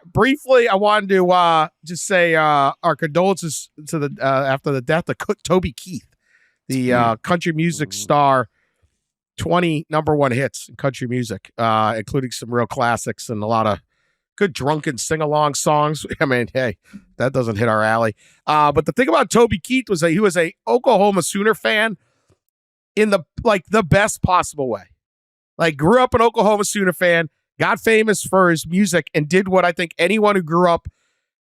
Briefly, I wanted to just say our condolences to the after the death of Toby Keith, the country music star. 20 number one hits in country music, including some real classics and a lot of good drunken sing-along songs. I mean, hey, that doesn't hit our alley. But the thing about Toby Keith was that he was a Oklahoma Sooner fan in the best possible way. Like, grew up an Oklahoma Sooner fan, got famous for his music, and did what I think anyone who grew up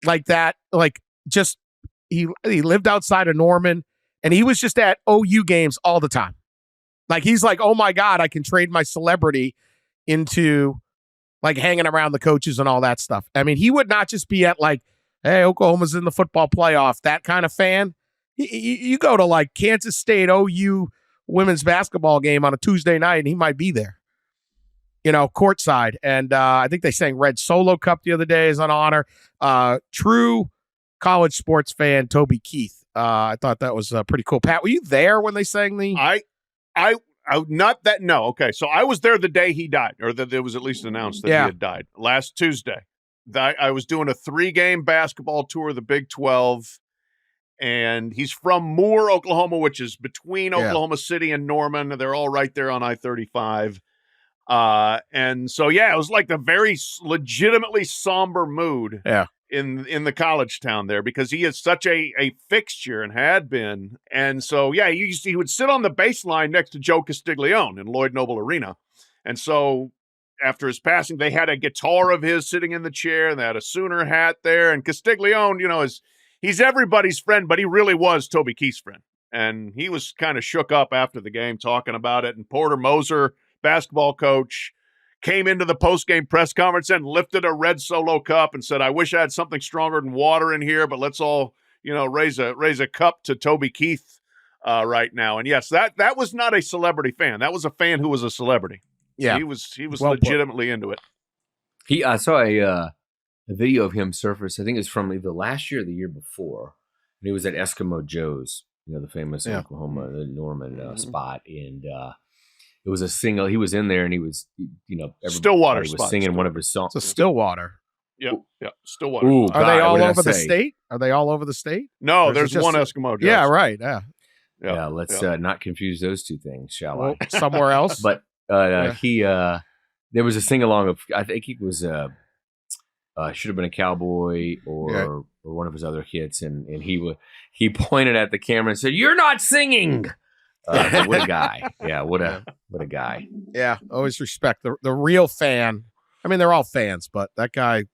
like that, he lived outside of Norman, and he was just at OU games all the time. Like, he's like, oh my God, I can trade my celebrity into like hanging around the coaches and all that stuff. I mean, he would not just be at like, hey, Oklahoma's in the football playoff, that kind of fan. You go to like Kansas State OU women's basketball game on a Tuesday night, and he might be there, courtside. And I think they sang Red Solo Cup the other day as an honor. True college sports fan, Toby Keith. I thought that was pretty cool. Pat, were you there when they sang the... No. Okay. So I was there the day he died, or that it was at least announced that he had died last Tuesday. I was doing a 3-game basketball tour of the Big 12, and he's from Moore, Oklahoma, which is between Oklahoma City and Norman. They're all right there on I-35. And so, it was like the very legitimately somber mood. Yeah. In the college town there, because he is such a fixture and had been. And so, he would sit on the baseline next to Joe Castiglione in Lloyd Noble Arena. And so after his passing, they had a guitar of his sitting in the chair, and they had a Sooner hat there. And Castiglione, he's everybody's friend, but he really was Toby Keith's friend. And he was kind of shook up after the game talking about it. And Porter Moser, basketball coach, came into the post-game press conference and lifted a Red Solo cup and said, I wish I had something stronger than water in here, but let's all, raise a cup to Toby Keith right now. And yes, that was not a celebrity fan. That was a fan who was a celebrity. Yeah. He was well legitimately into it. I saw a video of him surface. I think it's from either last year or the year before. And he was at Eskimo Joe's, the famous Oklahoma, the Norman spot. And, it was a single. He was in there, and he was, Stillwater was singing one of his songs. It's a Stillwater. Yeah, Stillwater. Ooh, Are they all over the state? Are they all over the state? No, there's one Eskimo Joe's. Yeah, right. Yeah. Let's not confuse those two things, shall I? Somewhere else. But he, there was a sing along of. I think he was should have been a cowboy or one of his other hits, and he pointed at the camera and said, "You're not singing." What a guy. Yeah, what a guy. Yeah, always respect the real fan. I mean, they're all fans, but that guy,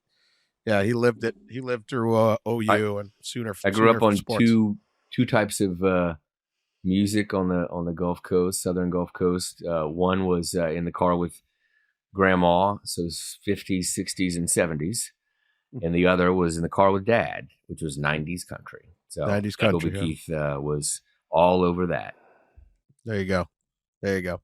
he lived it. He lived through OU and Sooner. I grew up on two types of music on the Gulf Coast, Southern Gulf Coast. One was in the car with Grandma, so it was 50s, 60s, and 70s. And the other was in the car with Dad, which was 90s country. So 90s country. Toby Keith was all over that. There you go.